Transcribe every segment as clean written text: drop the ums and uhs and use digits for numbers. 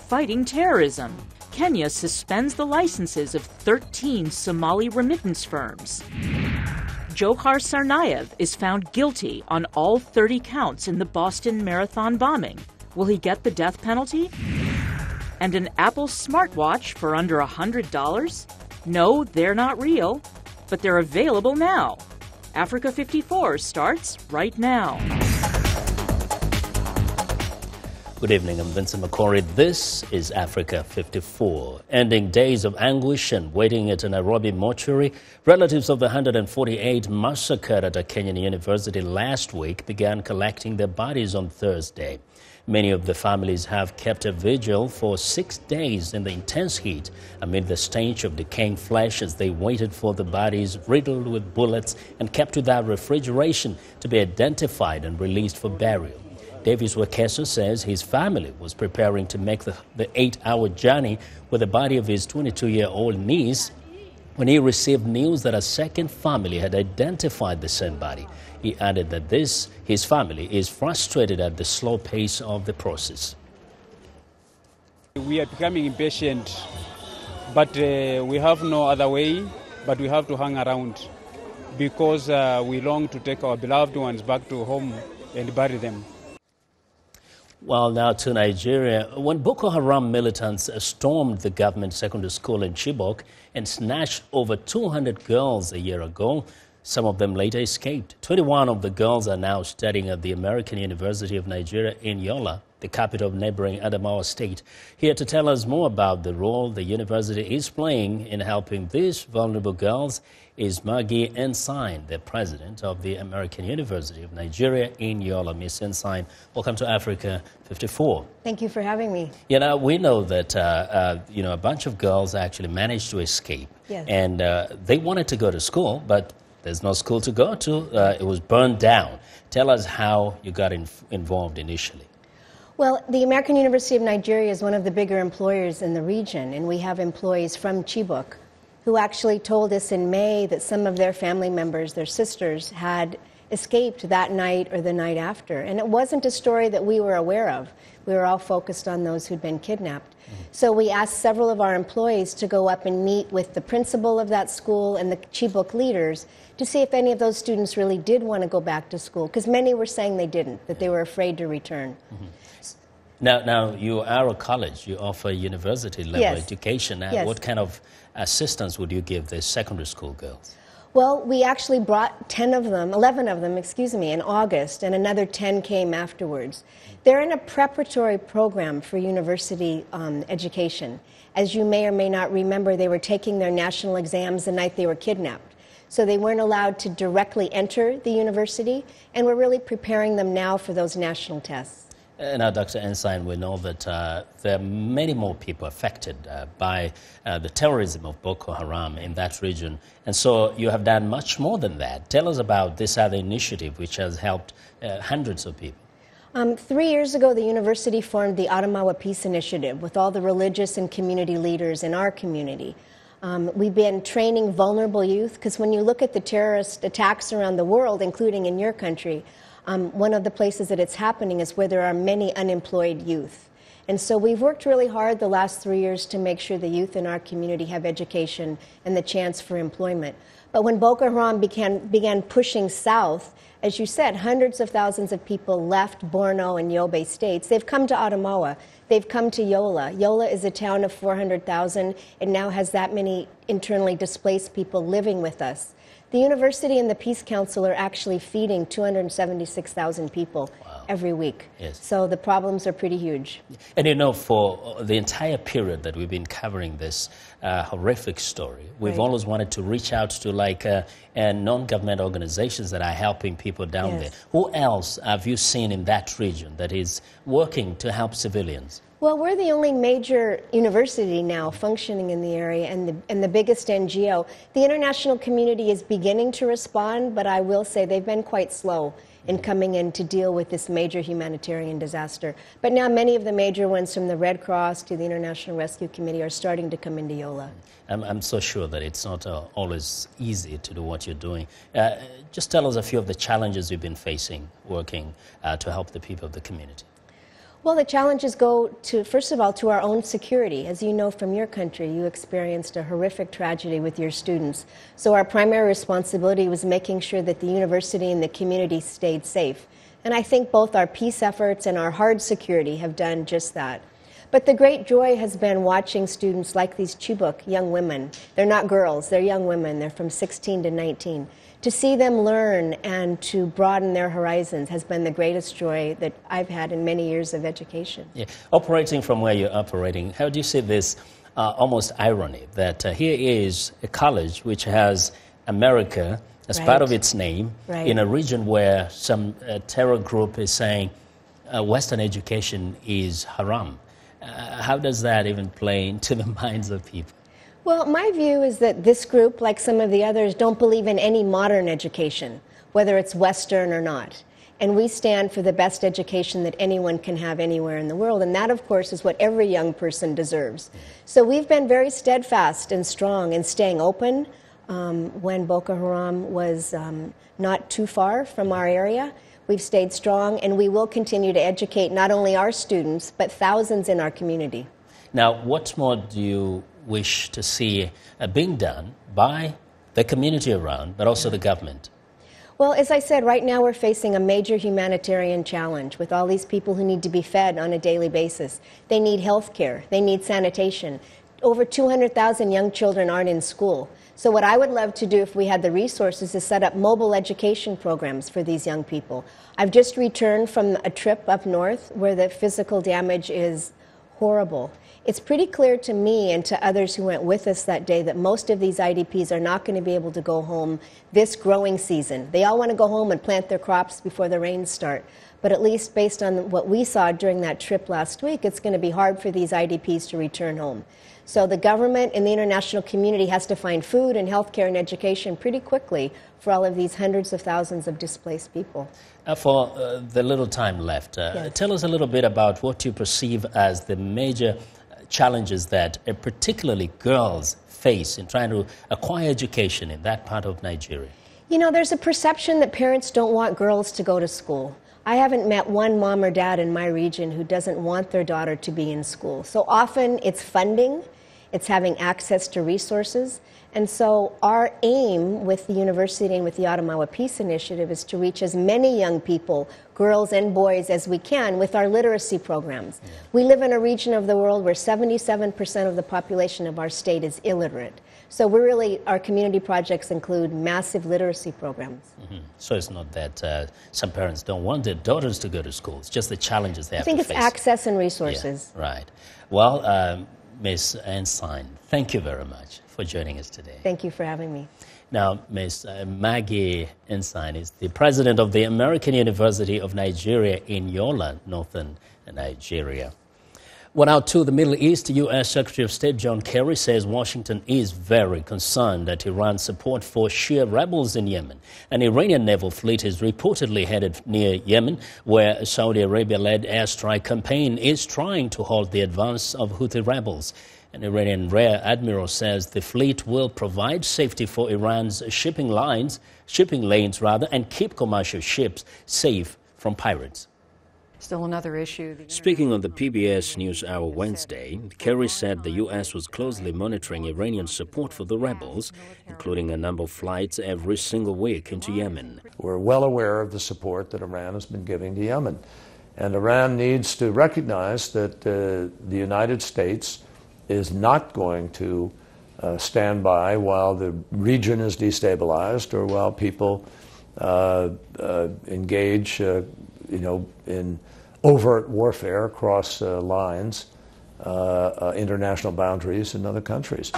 fighting terrorism. Kenya suspends the licenses of 13 Somali remittance firms. Johar Tsarnaev is found guilty on all 30 counts in the Boston Marathon bombing. Will he get the death penalty? And an Apple smartwatch for under $100? No, they're not real, but they're available now. Africa 54 starts right now. Good evening, I'm Vincent McCory. This is Africa 54. Ending days of anguish and waiting at a Nairobi mortuary, relatives of the 148 massacred at a Kenyan university last week began collecting their bodies on Thursday. Many of the families have kept a vigil for 6 days in the intense heat amid the stench of decaying flesh as they waited for the bodies riddled with bullets and kept without refrigeration to be identified and released for burial. Davis Wakeso says his family was preparing to make the 8-hour journey with the body of his 22-year-old niece when he received news that a second family had identified the same body. He added that his family is frustrated at the slow pace of the process. We are becoming impatient, but we have no other way, but we have to hang around because we long to take our beloved ones back to home and bury them. Well, now to Nigeria. When Boko Haram militants stormed the government secondary school in Chibok and snatched over 200 girls a year ago, some of them later escaped. 21 of the girls are now studying at the American University of Nigeria in Yola, the capital of neighboring Adamawa State. Here to tell us more about the role the university is playing in helping these vulnerable girls is Maggie Ensign, the president of the American University of Nigeria in Yola. Ms. Ensign, welcome to Africa 54. Thank you for having me. You know, we know that a bunch of girls actually managed to escape. Yes. And they wanted to go to school, but there's no school to go to. It was burned down. Tell us how you got involved initially. Well, the American University of Nigeria is one of the bigger employers in the region, and we have employees from Chibok who actually told us in May that some of their family members, their sisters, had escaped that night or the night after. And it wasn't a story that we were aware of. We were all focused on those who'd been kidnapped. So we asked several of our employees to go up and meet with the principal of that school and the Chibok leaders to see if any of those students really did want to go back to school, because many were saying they didn't, that they were afraid to return. Now, you are a college. You offer university-level education. Yes. What kind of assistance would you give the secondary school girls? Well, we actually brought 11 of them, in August, and another 10 came afterwards. They're in a preparatory program for university education. As you may or may not remember, they were taking their national exams the night they were kidnapped. So they weren't allowed to directly enter the university, and we're really preparing them now for those national tests. Now, Dr. Ensign, we know that there are many more people affected by the terrorism of Boko Haram in that region. And so you have done much more than that. Tell us about this other initiative which has helped hundreds of people. 3 years ago, the university formed the Adamawa Peace Initiative with all the religious and community leaders in our community. We've been training vulnerable youth, because when you look at the terrorist attacks around the world, including in your country, one of the places that it's happening is where there are many unemployed youth. And so we've worked really hard the last 3 years to make sure the youth in our community have education and the chance for employment. But when Boko Haram began pushing south, as you said, hundreds of thousands of people left Borno and Yobe states. They've come to Adamawa. They've come to Yola. Yola is a town of 400,000. It now has that many internally displaced people living with us. The university and the Peace Council are actually feeding 276,000 people every week. Yes. So the problems are pretty huge. And you know, for the entire period that we've been covering this horrific story, we've always wanted to reach out to non-government organizations that are helping people down there. Who else have you seen in that region that is working to help civilians? Well, we're the only major university now functioning in the area, and the biggest NGO. The international community is beginning to respond, but I will say they've been quite slow in coming in to deal with this major humanitarian disaster. But now many of the major ones, from the Red Cross to the International Rescue Committee, are starting to come into Yola. I'm so sure that it's not always easy to do what you're doing. Just tell us a few of the challenges you've been facing working to help the people of the community. Well, the challenges go to, first of all, to our own security. As you know from your country, you experienced a horrific tragedy with your students. So our primary responsibility was making sure that the university and the community stayed safe. And I think both our peace efforts and our hard security have done just that. But the great joy has been watching students like these Chibok young women. They're not girls, they're young women. They're from 16 to 19. To see them learn and to broaden their horizons has been the greatest joy that I've had in many years of education. Yeah. Operating from where you're operating, how do you see this almost irony that here is a college which has America as part of its name in a region where some terror group is saying Western education is haram? How does that even play into the minds of people? Well, my view is that this group, like some of the others, don't believe in any modern education, whether it's Western or not. And we stand for the best education that anyone can have anywhere in the world. And that, of course, is what every young person deserves. So we've been very steadfast and strong in staying open when Boko Haram was not too far from our area. We've stayed strong, and we will continue to educate not only our students, but thousands in our community. Now, what more do you wish to see being done by the community around, but also the government? Well, as I said, right now we're facing a major humanitarian challenge with all these people who need to be fed on a daily basis. They need health care. They need sanitation. Over 200,000 young children aren't in school. So what I would love to do if we had the resources is set up mobile education programs for these young people. I've just returned from a trip up north where the physical damage is horrible. It's pretty clear to me and to others who went with us that day that most of these IDPs are not going to be able to go home this growing season. They all want to go home and plant their crops before the rains start. But at least based on what we saw during that trip last week, it's going to be hard for these IDPs to return home. So the government and the international community has to find food and health care and education pretty quickly for all of these hundreds of thousands of displaced people. For the little time left, tell us a little bit about what you perceive as the major challenges that particularly girls face in trying to acquire education in that part of Nigeria. You know, there's a perception that parents don't want girls to go to school. I haven't met one mom or dad in my region who doesn't want their daughter to be in school. So often it's funding, it's having access to resources. And so our aim with the university and with the Adamawa Peace Initiative is to reach as many young people, girls and boys, as we can with our literacy programs. We live in a region of the world where 77% of the population of our state is illiterate. So our community projects include massive literacy programs. So it's not that some parents don't want their daughters to go to school, it's just the challenges they have to face. I think it's access and resources. Yeah, right. Well, Ms. Ensign, thank you very much for joining us today. Thank you for having me. Now, Ms. Maggie Ensign is the president of the American University of Nigeria in Yola, northern Nigeria. Well, now to the Middle East, U.S. Secretary of State John Kerry says Washington is very concerned at Iran's support for Shia rebels in Yemen. An Iranian naval fleet is reportedly headed near Yemen, where a Saudi Arabia-led airstrike campaign is trying to halt the advance of Houthi rebels. An Iranian rear admiral says the fleet will provide safety for Iran's shipping lanes, and keep commercial ships safe from pirates. Still another issue. Speaking on the PBS NewsHour Wednesday, Kerry said the U.S. was closely monitoring Iranian support for the rebels, including a number of flights every single week into Yemen. We're well aware of the support that Iran has been giving to Yemen. And Iran needs to recognize that the United States is not going to stand by while the region is destabilized or while people engage in overt warfare across lines, international boundaries in other countries.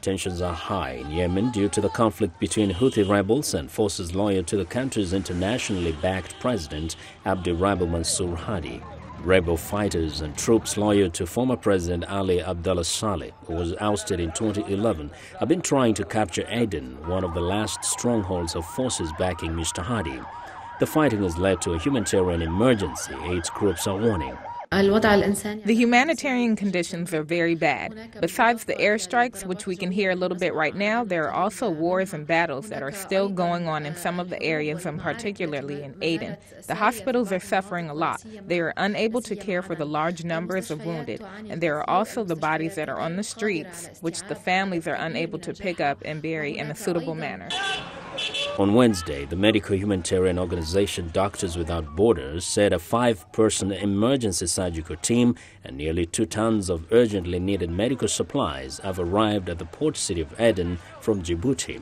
Tensions are high in Yemen due to the conflict between Houthi rebels and forces loyal to the country's internationally backed president, Abdurabu Mansur Hadi. Rebel fighters and troops loyal to former President Ali Abdullah Saleh, who was ousted in 2011, have been trying to capture Aden, one of the last strongholds of forces backing Mr. Hadi. The fighting has led to a humanitarian emergency, aids groups are warning. The humanitarian conditions are very bad. Besides the airstrikes, which we can hear a little bit right now, there are also wars and battles that are still going on in some of the areas, and particularly in Aden. The hospitals are suffering a lot. They are unable to care for the large numbers of wounded, and there are also the bodies that are on the streets, which the families are unable to pick up and bury in a suitable manner. On Wednesday, the medical humanitarian organization Doctors Without Borders said a 5-person emergency surgical team and nearly 2 tons of urgently needed medical supplies have arrived at the port city of Aden from Djibouti.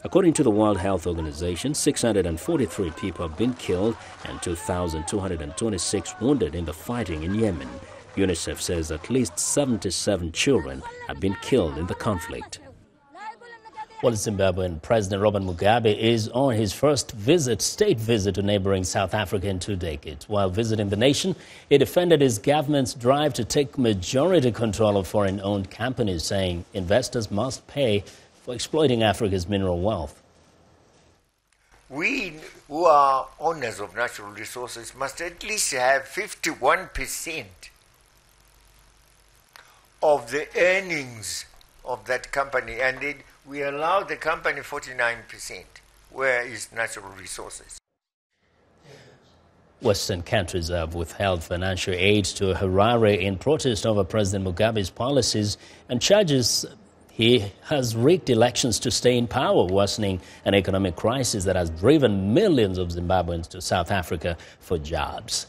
According to the World Health Organization, 643 people have been killed and 2,226 wounded in the fighting in Yemen. UNICEF says at least 77 children have been killed in the conflict. Well, Zimbabwean President Robert Mugabe is on his first state visit to neighboring South Africa in 2 decades. While visiting the nation, he defended his government's drive to take majority control of foreign-owned companies, saying investors must pay for exploiting Africa's mineral wealth. We who are owners of natural resources must at least have 51% of the earnings of that company, and we allow the company 49%. Where is natural resources? Western countries have withheld financial aid to Harare in protest over President Mugabe's policies and charges he has rigged elections to stay in power, worsening an economic crisis that has driven millions of Zimbabweans to South Africa for jobs.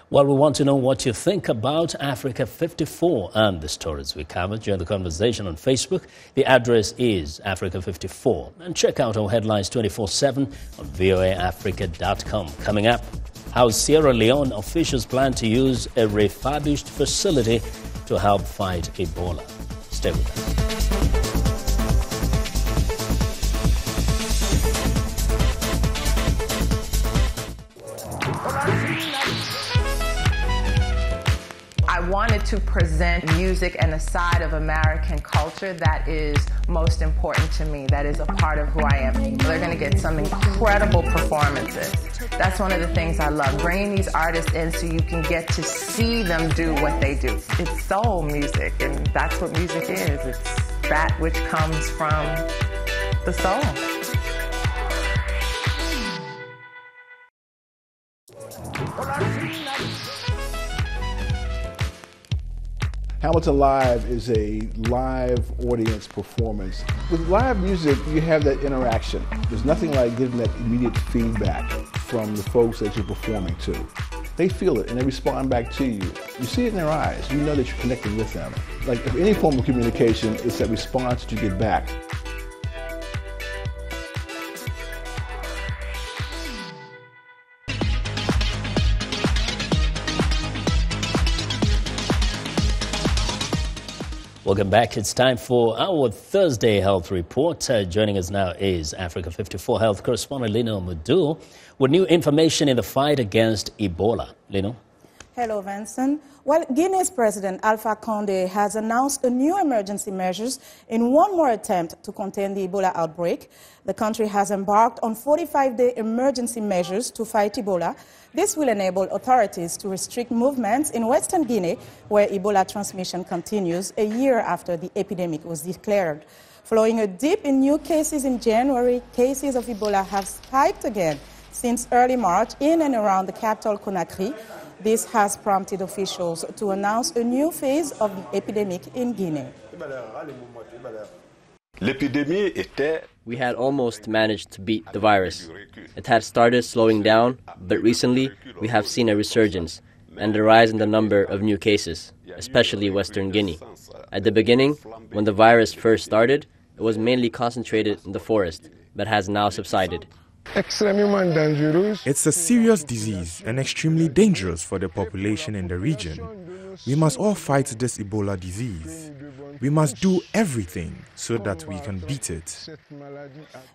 Well, we want to know what you think about Africa 54 and the stories we covered. Join the conversation on Facebook. The address is Africa 54. And check out our headlines 24/7 on voaafrica.com. Coming up, how Sierra Leone officials plan to use a refurbished facility to help fight Ebola. Stay with us. I wanted to present music and a side of American culture that is most important to me, that is a part of who I am. They're going to get some incredible performances. That's one of the things I love, bringing these artists in so you can get to see them do what they do. It's soul music, and that's what music is. It's that which comes from the soul. Hamilton Live is a live audience performance. With live music, you have that interaction. There's nothing like getting that immediate feedback from the folks that you're performing to. They feel it and they respond back to you. You see it in their eyes. You know that you're connecting with them. Like if any form of communication, it's that response that you get back. Welcome back. It's time for our Thursday Health Report. Joining us now is Africa 54 Health correspondent Lino Mudu with new information in the fight against Ebola. Lino? Hello, Vincent. Well, Guinea's President Alpha Condé has announced a new emergency measures in one more attempt to contain the Ebola outbreak. The country has embarked on 45-day emergency measures to fight Ebola. This will enable authorities to restrict movements in Western Guinea, where Ebola transmission continues a year after the epidemic was declared. Following a dip in new cases in January, cases of Ebola have spiked again since early March in and around the capital, Conakry. This has prompted officials to announce a new phase of the epidemic in Guinea. We had almost managed to beat the virus. It had started slowing down, but recently we have seen a resurgence and a rise in the number of new cases, especially Western Guinea. At the beginning, when the virus first started, it was mainly concentrated in the forest, but has now subsided. It's a serious disease and extremely dangerous for the population in the region. We must all fight this Ebola disease. We must do everything so that we can beat it.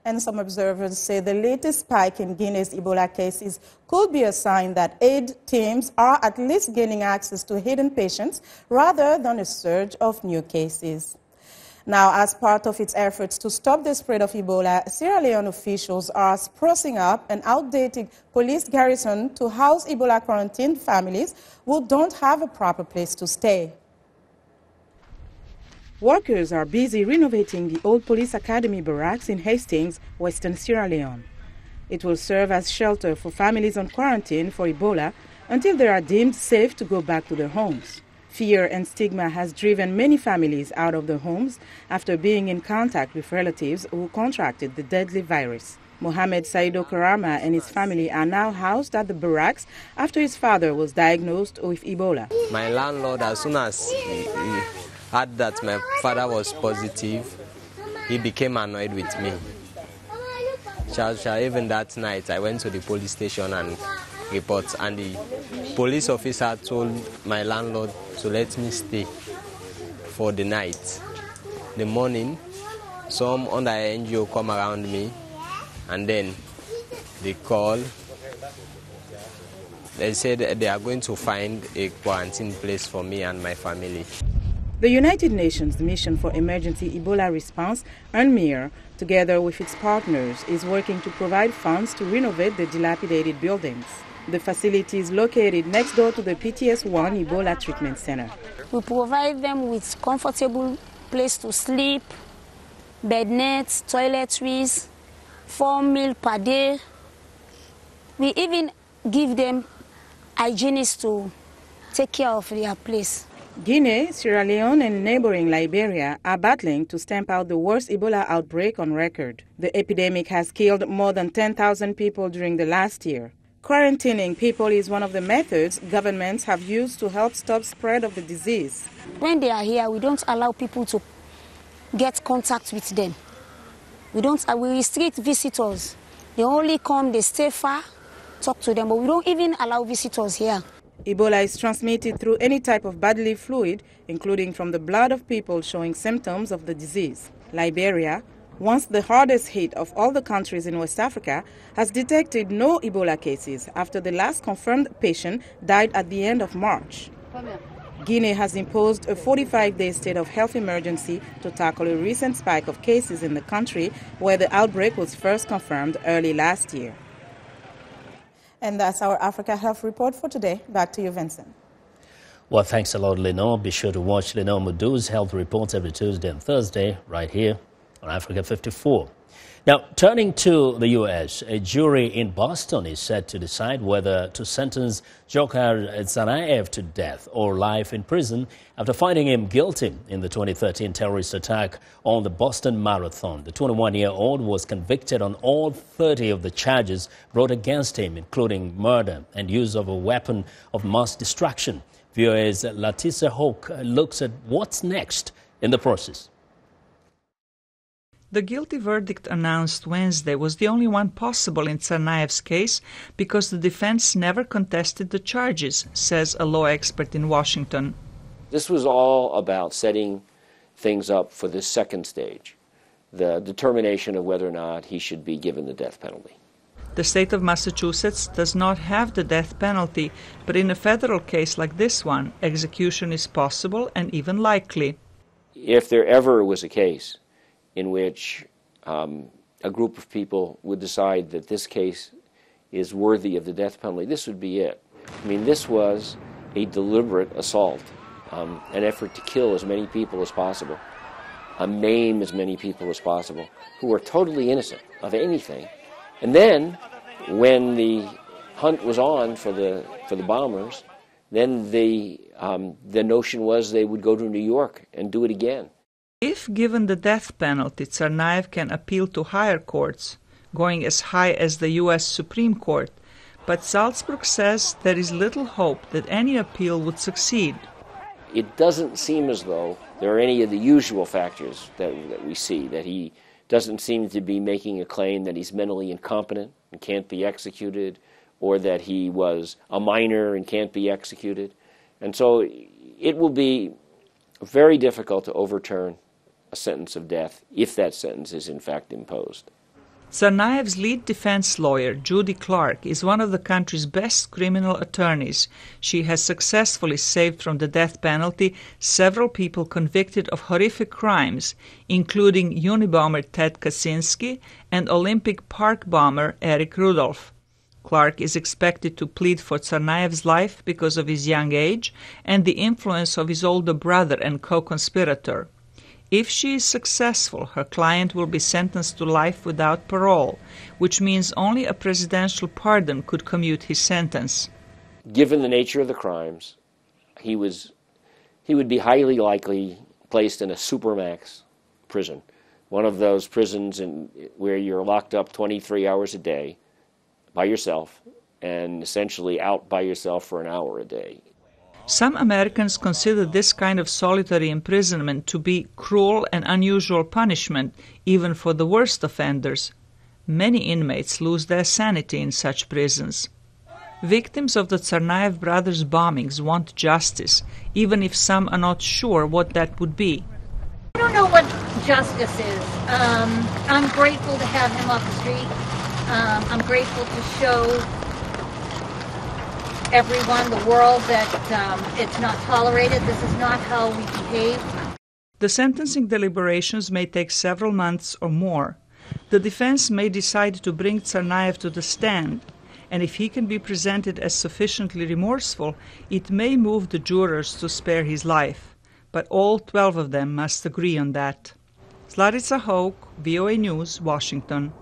And some observers say the latest spike in Guinea's Ebola cases could be a sign that aid teams are at least gaining access to hidden patients rather than a surge of new cases. Now, as part of its efforts to stop the spread of Ebola, Sierra Leone officials are sprucing up an outdated police garrison to house Ebola quarantined families who don't have a proper place to stay. Workers are busy renovating the old police academy barracks in Hastings, Western Sierra Leone. It will serve as shelter for families on quarantine for Ebola until they are deemed safe to go back to their homes. Fear and stigma has driven many families out of their homes after being in contact with relatives who contracted the deadly virus. Mohamed Saido Karama and his family are now housed at the barracks after his father was diagnosed with Ebola. My landlord, as soon as he heard that my father was positive, he became annoyed with me. Even that night, I went to the police station and report, and the police officer told my landlord to let me stay for the night. The morning, some under NGO come around me, and then they call. They said they are going to find a quarantine place for me and my family. The United Nations Mission for Emergency Ebola Response, UNMIR, together with its partners, is working to provide funds to renovate the dilapidated buildings. The facility is located next door to the PTS-1 Ebola Treatment Center. We provide them with comfortable place to sleep, bed nets, toiletries, 4 meals per day. We even give them hygienists to take care of their place. Guinea, Sierra Leone and neighboring Liberia are battling to stamp out the worst Ebola outbreak on record. The epidemic has killed more than 10,000 people during the last year. Quarantining people is one of the methods governments have used to help stop spread of the disease. When they are here, we don't allow people to get contact with them. We restrict visitors. They only come, they stay far, talk to them, but we don't even allow visitors here. Ebola is transmitted through any type of bodily fluid, including from the blood of people showing symptoms of the disease. Liberia, once the hardest hit of all the countries in West Africa, has detected no Ebola cases after the last confirmed patient died at the end of March. Guinea has imposed a 45-day state of health emergency to tackle a recent spike of cases in the country where the outbreak was first confirmed early last year. And that's our Africa Health Report for today. Back to you, Vincent. Well, thanks a lot, Lenore. Be sure to watch Lenore Mudu's health reports every Tuesday and Thursday right here on Africa 54. Now, turning to the U.S., a jury in Boston is set to decide whether to sentence Dzhokhar Tsarnaev to death or life in prison after finding him guilty in the 2013 terrorist attack on the Boston Marathon. The 21-year-old was convicted on all 30 of the charges brought against him, including murder and use of a weapon of mass destruction. VOA's Latissa Hoke looks at what's next in the process. The guilty verdict announced Wednesday was the only one possible in Tsarnaev's case because the defense never contested the charges, says a law expert in Washington. This was all about setting things up for the second stage, the determination of whether or not he should be given the death penalty. The state of Massachusetts does not have the death penalty, but in a federal case like this one, execution is possible and even likely. If there ever was a case in which a group of people would decide that this case is worthy of the death penalty, this would be it. I mean, this was a deliberate assault, an effort to kill as many people as possible, maim as many people as possible, who were totally innocent of anything. And then, when the hunt was on for the bombers, then the notion was they would go to New York and do it again. If given the death penalty, Tsarnaev can appeal to higher courts, going as high as the U.S. Supreme Court, but Salzburg says there is little hope that any appeal would succeed. It doesn't seem as though there are any of the usual factors that we see, that he doesn't seem to be making a claim that he's mentally incompetent and can't be executed, or that he was a minor and can't be executed. And so it will be very difficult to overturn a sentence of death if that sentence is in fact imposed. Tsarnaev's lead defense lawyer, Judy Clark, is one of the country's best criminal attorneys. She has successfully saved from the death penalty several people convicted of horrific crimes, including Unabomber Ted Kaczynski and Olympic Park bomber Eric Rudolph. Clark is expected to plead for Tsarnaev's life because of his young age and the influence of his older brother and co-conspirator. If she is successful, her client will be sentenced to life without parole, which means only a presidential pardon could commute his sentence. Given the nature of the crimes, he would be highly likely placed in a supermax prison, one of those prisons where you're locked up 23 hours a day by yourself and essentially out by yourself for an hour a day. Some Americans consider this kind of solitary imprisonment to be cruel and unusual punishment, even for the worst offenders. Many inmates lose their sanity in such prisons. Victims of the Tsarnaev brothers' bombings want justice, even if some are not sure what that would be. I don't know what justice is. I'm grateful to have him off the street. I'm grateful to show everyone, the world, that it's not tolerated. This is not how we behave. The sentencing deliberations may take several months or more. The defense may decide to bring Tsarnaev to the stand, and if he can be presented as sufficiently remorseful, it may move the jurors to spare his life. But all 12 of them must agree on that. Slarica Hoke, VOA News, Washington.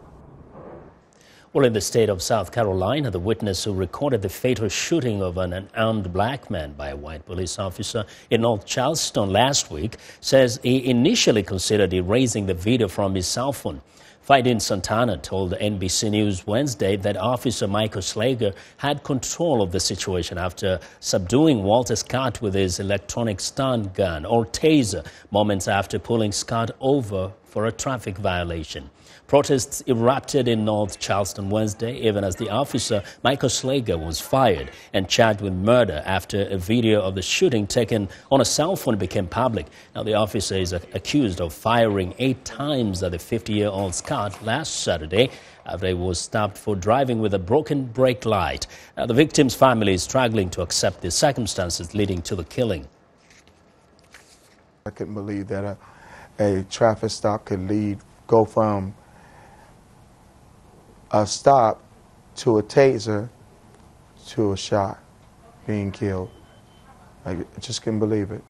Well, in the state of South Carolina, the witness who recorded the fatal shooting of an unarmed black man by a white police officer in North Charleston last week says he initially considered erasing the video from his cell phone. Fidin Santana told NBC News Wednesday that Officer Michael Slager had control of the situation after subduing Walter Scott with his electronic stun gun or taser moments after pulling Scott over for a traffic violation. Protests erupted in North Charleston Wednesday, even as the officer, Michael Slager, was fired and charged with murder after a video of the shooting taken on a cell phone became public. Now, the officer is accused of firing 8 times at the 50-year-old Scott last Saturday after he was stopped for driving with a broken brake light. Now, the victim's family is struggling to accept the circumstances leading to the killing. I couldn't believe that a traffic stop could go from a stop to a taser to a shot, being killed. I just couldn't believe it.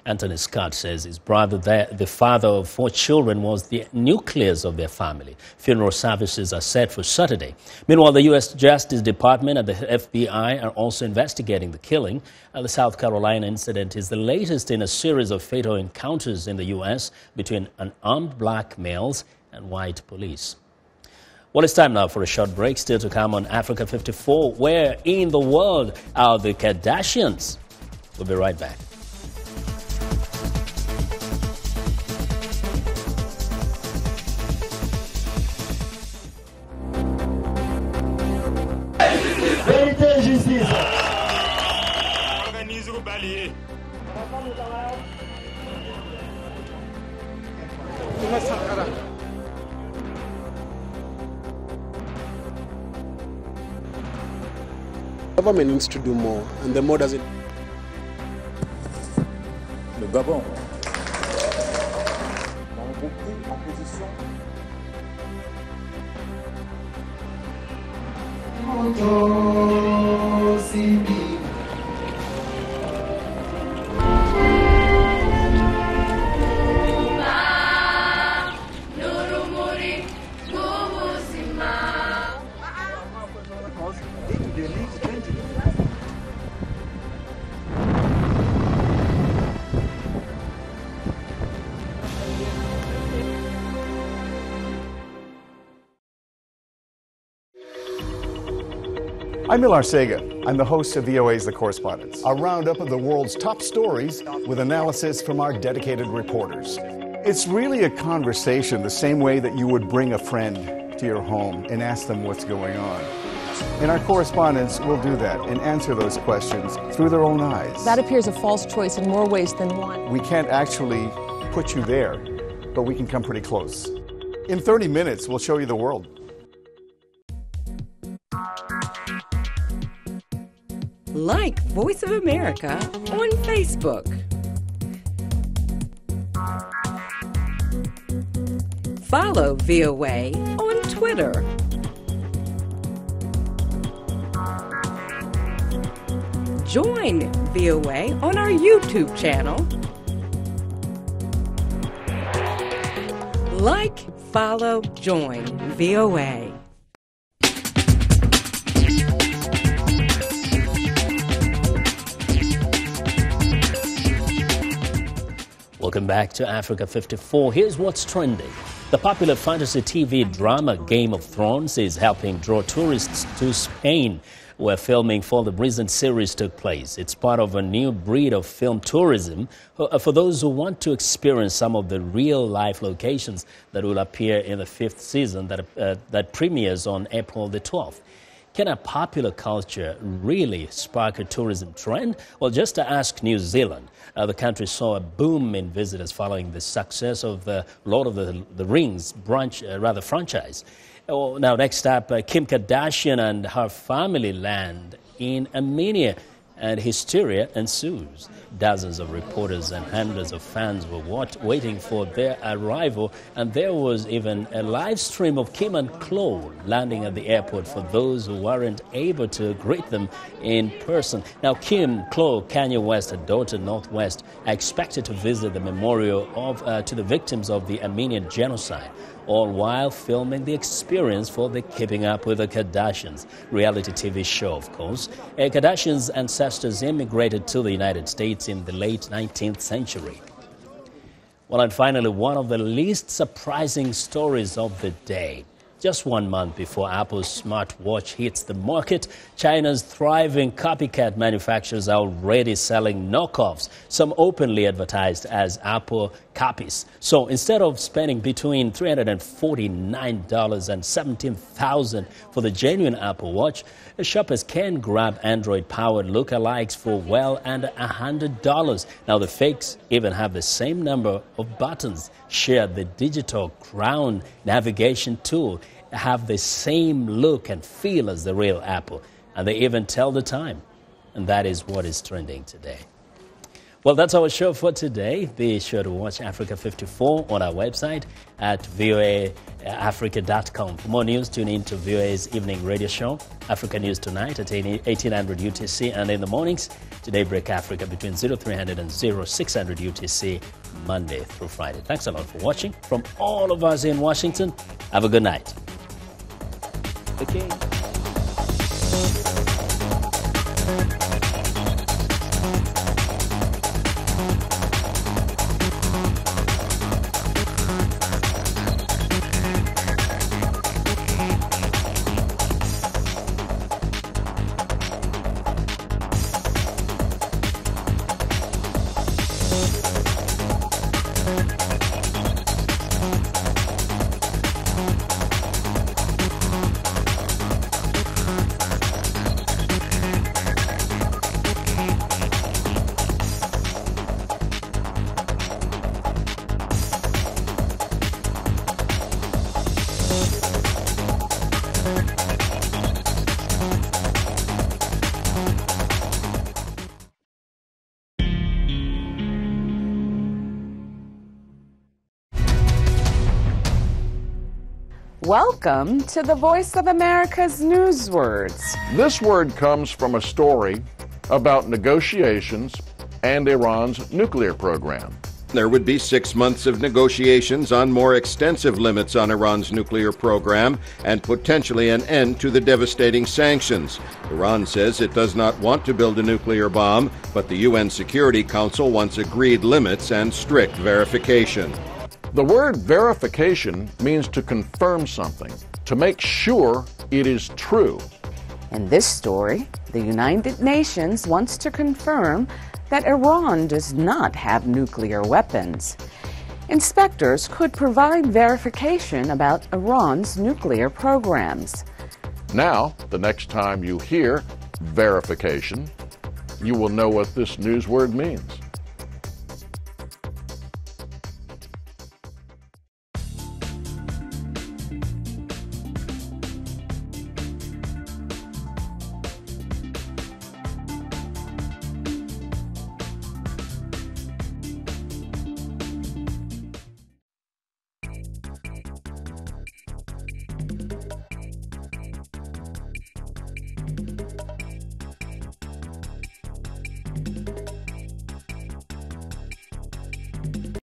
Anthony Scott says his brother, the father of 4 children, was the nucleus of their family. Funeral services are set for Saturday. Meanwhile, the U.S. Justice Department and the FBI are also investigating the killing. The South Carolina incident is the latest in a series of fatal encounters in the U.S. between unarmed black males and white police. Well, it's time now for a short break. Still to come on Africa 54. Where in the world are the Kardashians? We'll be right back. The government needs to do more, and the more does it. Le Gabon. Beaucoup en position. I'm Milar Sega. I'm the host of VOA's The Correspondence, a roundup of the world's top stories with analysis from our dedicated reporters. It's really a conversation the same way that you would bring a friend to your home and ask them what's going on. In our correspondence, we'll do that and answer those questions through their own eyes. That appears a false choice in more ways than one. We can't actually put you there, but we can come pretty close. In 30 minutes, we'll show you the world. Like Voice of America on Facebook. Follow VOA on Twitter. Join VOA on our YouTube channel. Like, follow, join VOA. Welcome back to Africa 54. Here's what's trending. The popular fantasy TV drama Game of Thrones is helping draw tourists to Spain, where filming for the recent series took place. It's part of a new breed of film tourism for those who want to experience some of the real-life locations that will appear in the 5th season that premieres on April the 12th. Can a popular culture really spark a tourism trend? Well, just to ask New Zealand. The country saw a boom in visitors following the success of the Lord of the Rings franchise. Now, next up, Kim Kardashian and her family land in Armenia, and hysteria ensues. Dozens of reporters and hundreds of fans were waiting for their arrival, and there was even a live stream of Kim and Khloe landing at the airport for those who weren't able to greet them in person. Now, Kim, Khloe, Kanye West, her daughter North West, are expected to visit the memorial to the victims of the Armenian genocide, all while filming the experience for the Keeping Up with the Kardashians reality TV show, of course. Kardashians' ancestors immigrated to the United States in the late 19th century. Well, and finally, one of the least surprising stories of the day. Just 1 month before Apple's smartwatch hits the market, China's thriving copycat manufacturers are already selling knockoffs, some openly advertised as Apple copies. So instead of spending between $349 and $17,000 for the genuine Apple Watch, shoppers can grab Android-powered lookalikes for well under $100. Now, the fakes even have the same number of buttons, share the digital crown navigation tool, have the same look and feel as the real Apple, and they even tell the time. And that is what is trending today. Well, that's our show for today. Be sure to watch Africa 54 on our website at voaafrica.com. For more news, tune in to VOA's evening radio show, Africa News Tonight at 1800 UTC, and in the mornings to Daybreak Africa between 0300 and 0600 UTC, Monday through Friday. Thanks a lot for watching. From all of us in Washington, have a good night. Okay. Welcome to the Voice of America's News Words. This word comes from a story about negotiations and Iran's nuclear program. There would be 6 months of negotiations on more extensive limits on Iran's nuclear program and potentially an end to the devastating sanctions. Iran says it does not want to build a nuclear bomb, but the UN Security Council wants agreed limits and strict verification. The word verification means to confirm something, to make sure it is true. In this story, the United Nations wants to confirm that Iran does not have nuclear weapons. Inspectors could provide verification about Iran's nuclear programs. Now, the next time you hear verification, you will know what this news word means.